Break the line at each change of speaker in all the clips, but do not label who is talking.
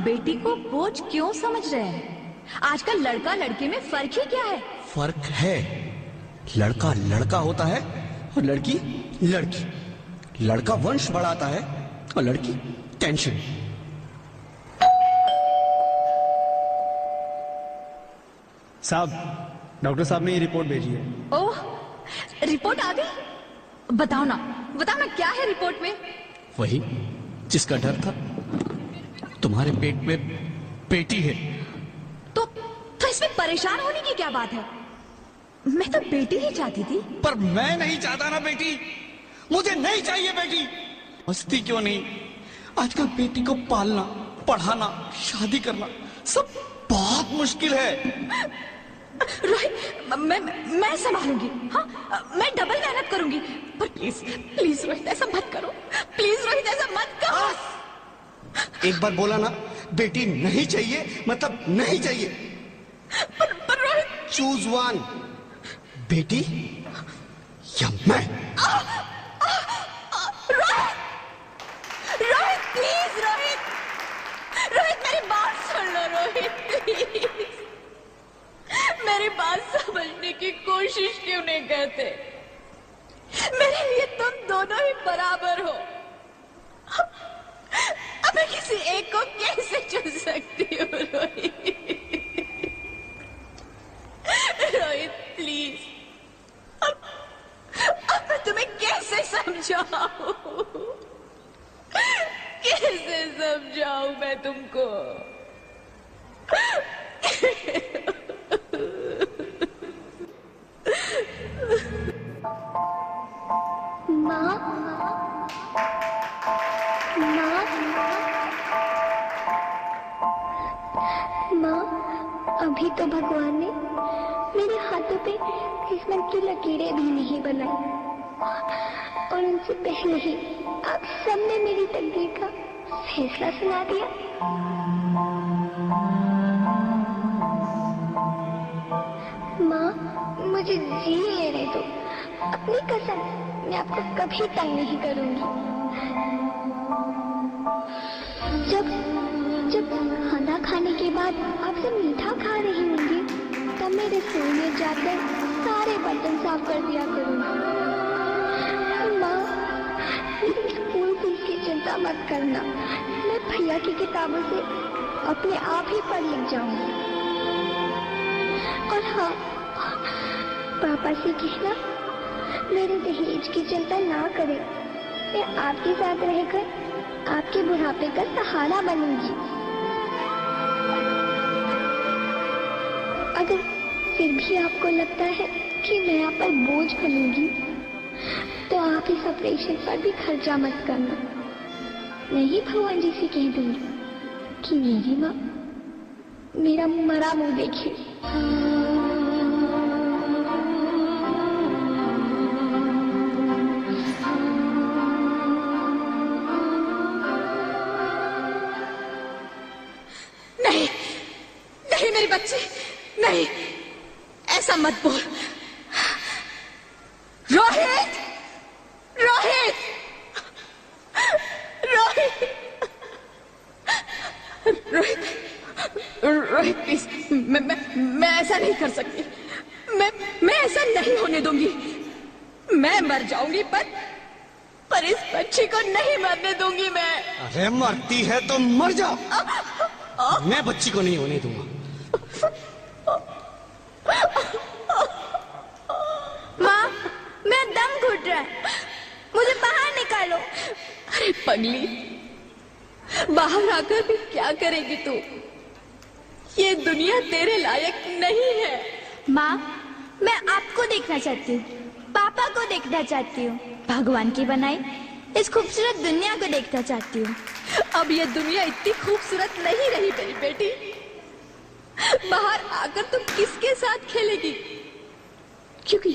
बेटी को बोझ क्यों समझ रहे हैं? आजकल लड़का लड़की में फर्क ही क्या है?
फर्क है। लड़का लड़का होता है और लड़की लड़की। लड़का वंश बढ़ाता है और लड़की टेंशन।
साहब, डॉक्टर साहब ने ये रिपोर्ट भेजी है।
ओह, रिपोर्ट आ गई? बताओ ना क्या है रिपोर्ट में?
वही जिसका डर था। तुम्हारे पेट में बेटी है।
तो इसमें परेशान होने की क्या बात है? मैं तो बेटी ही चाहती थी।
पर मैं नहीं चाहता ना बेटी। मुझे नहीं चाहिए बेटी। मस्ती क्यों नहीं? आजकल बेटी को पालना, पढ़ाना, शादी करना सब बहुत मुश्किल है।
रोहित, मैं संभालूंगी। हाँ, मैं डबल मेहनत करूंगी। पर प्लीज रोहित ऐसा मत करो। प्लीज रोहित ऐसा मत करो।
एक बार बोला ना, बेटी नहीं चाहिए मतलब नहीं चाहिए।
पर रोहित,
चूज वन, बेटी या मैं।
रोहित प्लीज, रोहित मेरी बात सुन लो। रोहित प्लीज, मेरी बात समझने की कोशिश क्यों नहीं करते? मेरे लिए तुम दोनों ही बराबर हो। अब मैं किसी एक को कैसे चुन सकती हूँ? रोहित प्लीज, अब मैं तुम्हें कैसे समझाऊं? कैसे समझाऊं मैं तुमको?
माँ, अभी तो भगवान ने मेरे हाथों पे किस्मत की लकीरें भी नहीं बनाई, और उनसे पहले ही आप सबने मेरी तकदीर का फैसला सुना दिया। माँ, मुझे जी लेने दो। अपनी कसम, मैं आपको कभी तंग नहीं करूंगी। जब खाना खाने के बाद आप सब मीठा खा रही होंगी, तब मैं रसोई में जाकर सारे बर्तन साफ कर दिया करूंगी। माँ, मेरी स्कूल फीस की चिंता मत करना। मैं भैया की किताबों से अपने आप ही पढ़ लिख जाऊंगी। और हाँ, पापा से कहना मेरे दहेज की चिंता ना करें। मैं आपके साथ रहकर आपके बुढ़ापे का सहारा बनूंगी। अगर फिर भी आपको लगता है कि मैं आप पर बोझ बनूंगी, तो आप इस ऑपरेशन पर भी खर्चा मत करना। मैं ही भगवान जी से कह दूंगी कि मेरी माँ मेरा मरा मुंह देखे।
नहीं मेरी बच्ची, नहीं, ऐसा मत बोल। रोहित, रोहित, रोहित, रोहित, रोहित प्लीज, मैं ऐसा नहीं कर सकती। मैं ऐसा नहीं होने दूंगी। मैं मर जाऊंगी, पर इस बच्ची को नहीं मरने दूंगी मैं।
अरे मरती है तो मर जा। मैं बच्ची को नहीं होने दूंगा।
माँ, मेरा दम घुट रहा है, मुझे बाहर निकालो। अरे पगली, बाहर आकर भी क्या करेगी तू? ये दुनिया तेरे लायक नहीं है।
माँ, मैं आपको देखना चाहती हूँ, पापा को देखना चाहती हूँ, भगवान की बनाई इस खूबसूरत दुनिया को देखना चाहती हूँ।
अब ये दुनिया इतनी खूबसूरत नहीं रही मेरी बेटी। बाहर आकर तुम किसके साथ खेलेगी? क्योंकि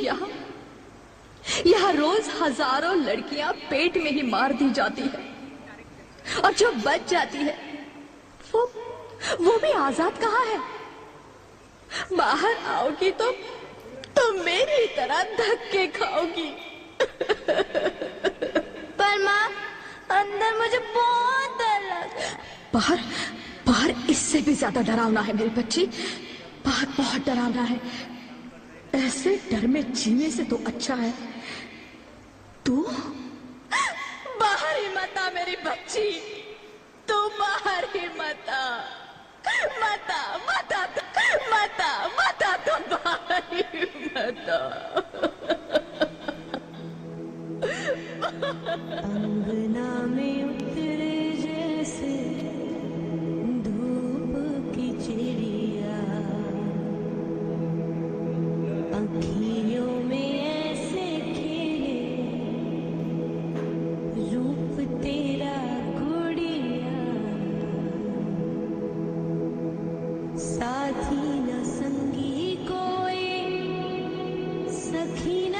यहाँ रोज हजारों लड़कियां पेट में ही मार दी जाती है, और जो बच जाती है वो भी आजाद कहाँ है? बाहर आओगी तो मेरी तरह धक्के खाओगी।
पर माँ, अंदर मुझे बहुत डर लग रहा है।
बाहर इससे भी ज्यादा डरावना है मेरी बच्ची, बहुत बहुत डरावना है। ऐसे डर में जीने से तो अच्छा है तू बाहर ही मत आ मेरी बच्ची, तू बाहर ही मत आ, मत आ, मत आ, मत आ, मत आ, तू बाहर ही मत आ।
अंगना में उतरे जैसे धूप की चिड़िया, अखियों में ऐसे खिले रूप तेरा गुड़िया, साथी न संगी कोई सखी न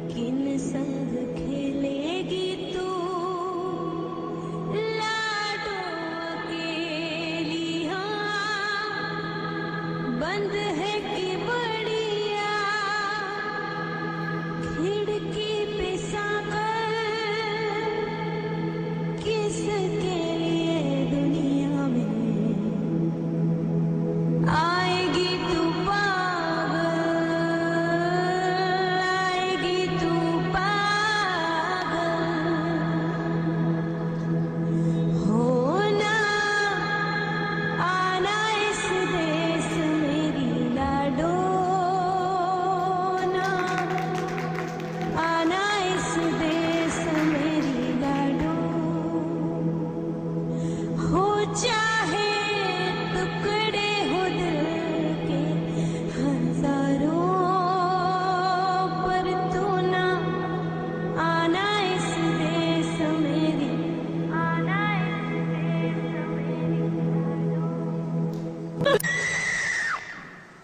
किन संग खेलेगी तू लाडो अकेली, हाँ बंद है कि बढ़िया खिड़की पे साकर, किसके लिए दुनिया में आएगी तू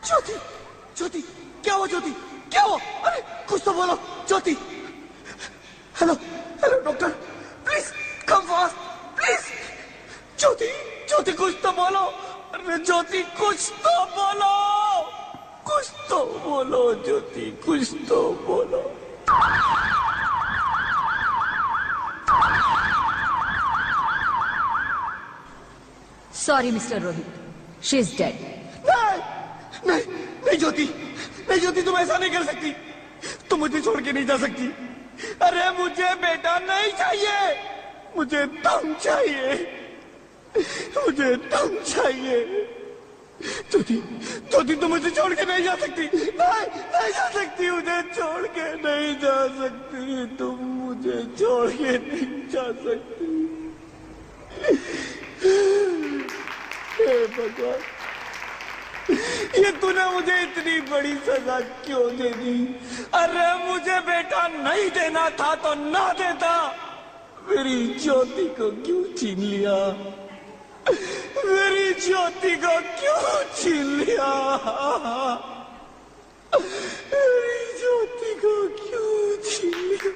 ज्योति, ज्योति, क्या हुआ ज्योति, क्या हुआ? अरे कुछ तो बोलो Jyoti. Hello hello doctor, please come fast please. Jyoti, Jyoti कुछ तो बोलो, अरे ज्योति कुछ तो बोलो, कुछ तो बोलो ज्योति, कुछ तो बोलो।
Sorry mister Rohit, she is dead.
नहीं नहीं ज्योति, नहीं ज्योति, तुम ऐसा नहीं कर सकती, तुम मुझे छोड़ के नहीं जा सकती। अरे मुझे बेटा नहीं चाहिए, मुझे तुम चाहिए, मुझे तुम चाहिए। ज्योति, ज्योति तुम मुझे छोड़ के नहीं जा सकती, नहीं नहीं जा सकती, मुझे छोड़ के नहीं जा सकती, तुम मुझे छोड़ के नहीं जा सकती। हे भगवान, ये तूने मुझे इतनी बड़ी सजा क्यों दे दी? अरे मुझे बेटा नहीं देना था तो ना देता, मेरी ज्योति को क्यों छीन लिया, मेरी ज्योति को क्यों छीन लिया, मेरी ज्योति को क्यों छीन लिया?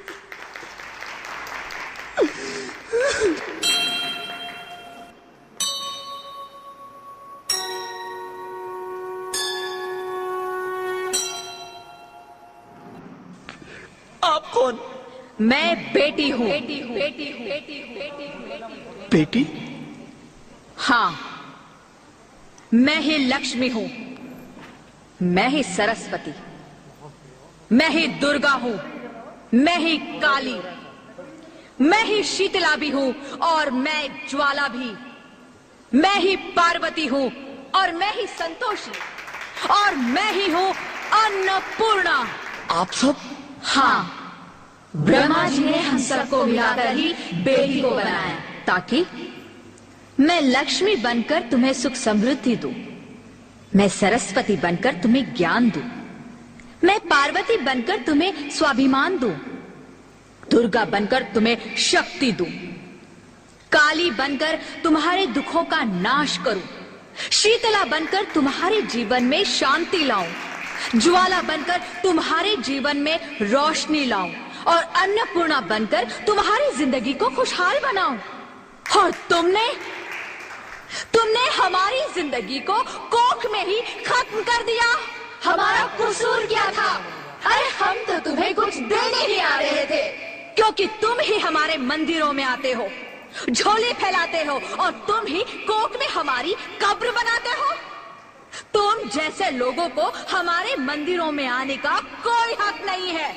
आप कौन?
मैं बेटी हूँ।
बेटी?
हाँ, मैं ही लक्ष्मी हूँ, मैं ही सरस्वती, मैं ही दुर्गा हूँ, मैं ही काली, मैं ही शीतला भी हूँ और मैं ज्वाला भी, मैं ही पार्वती हूँ और मैं ही संतोषी और मैं ही हूँ अन्नपूर्णा।
आप सब?
हाँ, ब्रह्मा जी ने हम सबको मिलाकर ही बेटी को बनाया ताकि मैं लक्ष्मी बनकर तुम्हें सुख समृद्धि दूं, मैं सरस्वती बनकर तुम्हें ज्ञान दूं, मैं पार्वती बनकर तुम्हें स्वाभिमान दूं, दुर्गा बनकर तुम्हें शक्ति दूं, काली बनकर तुम्हारे दुखों का नाश करूं, शीतला बनकर तुम्हारे जीवन में शांति लाऊं, ज्वाला बनकर तुम्हारे जीवन में रोशनी लाऊं और अन्नपूर्णा बनकर तुम्हारी जिंदगी को खुशहाल बनाऊं। और तुमने हमारी जिंदगी को कोख में ही खत्म कर दिया। हमारा कसूर क्या था? अरे हम तो तुम्हें कुछ देने ही आ रहे थे, क्योंकि तुम ही हमारे मंदिरों में आते हो, झोले फैलाते हो और तुम ही कोक में हमारी कब्र बनाते हो। तुम जैसे लोगों को हमारे मंदिरों में आने का कोई हक नहीं है,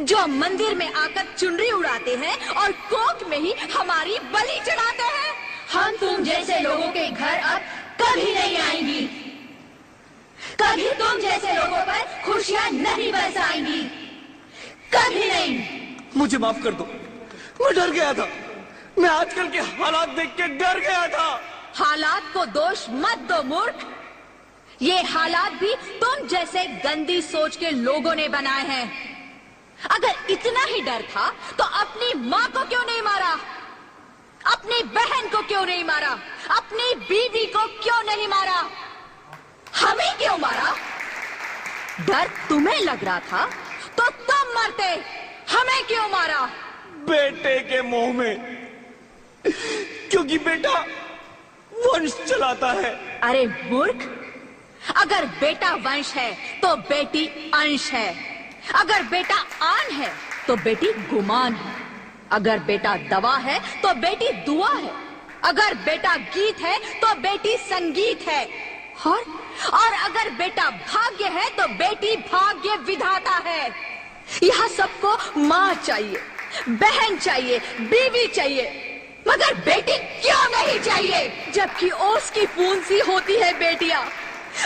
जो मंदिर में आकर चुनरी उड़ाते हैं और कोक में ही हमारी बलि चढ़ाते हैं। हम तुम जैसे लोगों के घर अब कभी नहीं आएंगी, कभी तुम जैसे लोगों पर खुशियां नहीं बरसाएंगी, कभी नहीं।
मुझे माफ कर दो, मैं डर गया था। मैं आजकल के हालात देख के डर गया था।
हालात को दोष मत दो मूर्ख, ये हालात भी तुम जैसे गंदी सोच के लोगों ने बनाए हैं। अगर इतना ही डर था तो अपनी माँ को क्यों नहीं मारा, अपनी बहन को क्यों नहीं मारा, अपनी बीवी को क्यों नहीं मारा, हमें क्यों मारा? डर तुम्हें लग रहा था तो तुम मरते, हमें क्यों मारा?
बेटे के मोह में, क्योंकि बेटा वंश चलाता है।
अरे मूर्ख, अगर बेटा वंश है तो बेटी अंश है, अगर बेटा आन है तो बेटी गुमान है, अगर बेटा दवा है तो बेटी दुआ है, अगर बेटा गीत है तो बेटी संगीत है, और अगर बेटा भाग्य है तो बेटी भाग्य विधाता है। यहाँ सबको माँ चाहिए, बहन चाहिए, बीवी चाहिए, मगर बेटी क्यों नहीं चाहिए? जबकि ओस की बूंद सी होती है बेटियां,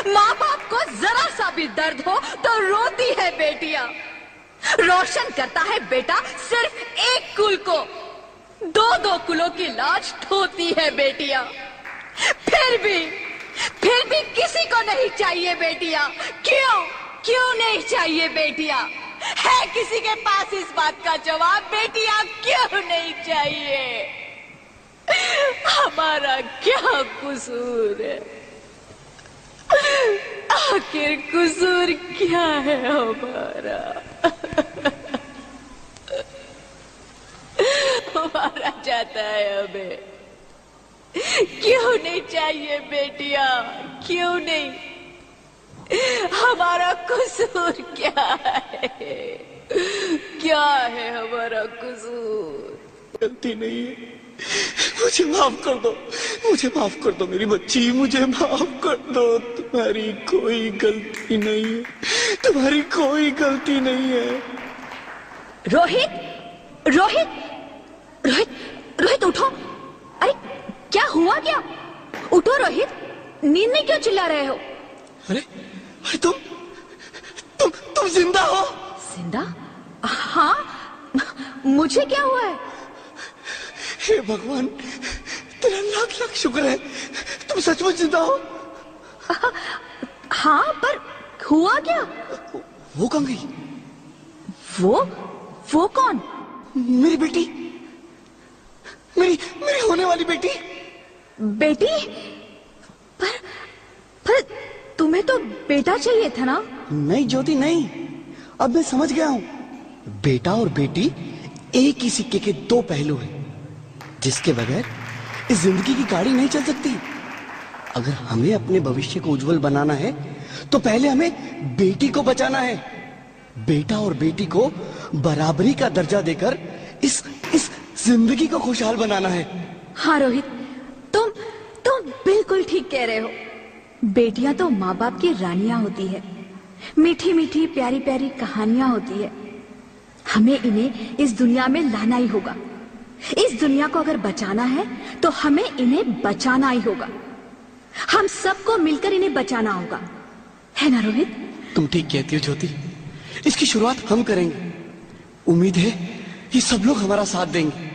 माँ बाप को जरा सा भी दर्द हो तो रोती है बेटियां। रोशन करता है बेटा सिर्फ एक कुल को, दो दो कुलों की लाज ढोती है बेटियां। फिर भी किसी को नहीं चाहिए बेटियां। क्यों नहीं चाहिए बेटियां? है किसी के पास इस बात का जवाब? बेटियां क्यों नहीं चाहिए? हमारा क्या कसूर है? आखिर कसूर क्या है हमारा? मारा जाता है हमें। क्यों नहीं चाहिए बेटियां? क्यों नहीं? हमारा कसूर क्या है? क्या है हमारा कसूर?
गलती नहीं है, मुझे माफ कर दो, मुझे माफ कर दो मेरी बच्ची, मुझे माफ कर दो। तुम्हारी कोई गलती नहीं है, तुम्हारी कोई गलती नहीं है।
रोहित, रोहित, रोहित, रोहित उठो। अरे क्या हुआ क्या? उठो रोहित, नींद में क्यों चिल्ला रहे हो?
अरे अरे तुम जिंदा हो?
जिंदा? हाँ, मुझे क्या हुआ है?
हे भगवान, तेरा लाख लाख शुक्र है, तुम सचमुच जिंदा हो।
हाँ, पर हुआ क्या?
वो कहाँ गई?
वो कौन?
मेरी बेटी, मेरी होने वाली बेटी।
बेटी? पर तुम्हें तो बेटा चाहिए था ना?
नहीं ज्योति नहीं, अब मैं समझ गया हूँ। बेटा और बेटी एक ही सिक्के के दो पहलू हैं, जिसके बगैर इस जिंदगी की गाड़ी नहीं चल सकती। अगर हमें अपने भविष्य को उज्जवल बनाना है तो पहले हमें बेटी को बचाना है। बेटा और बेटी को बराबरी का दर्जा देकर इस जिंदगी को खुशहाल बनाना है।
हाँ रोहित, तुम बिल्कुल ठीक कह रहे हो। बेटियां तो माँ बाप की रानियां होती है, मीठी मीठी प्यारी प्यारी कहानियां होती है। हमें इन्हें इस दुनिया में लाना ही होगा। इस दुनिया को अगर बचाना है तो हमें इन्हें बचाना ही होगा। हम सबको मिलकर इन्हें बचाना होगा, है ना रोहित?
तुम ठीक कहती हो ज्योति, इसकी शुरुआत हम करेंगे। उम्मीद है ये सब लोग हमारा साथ देंगे।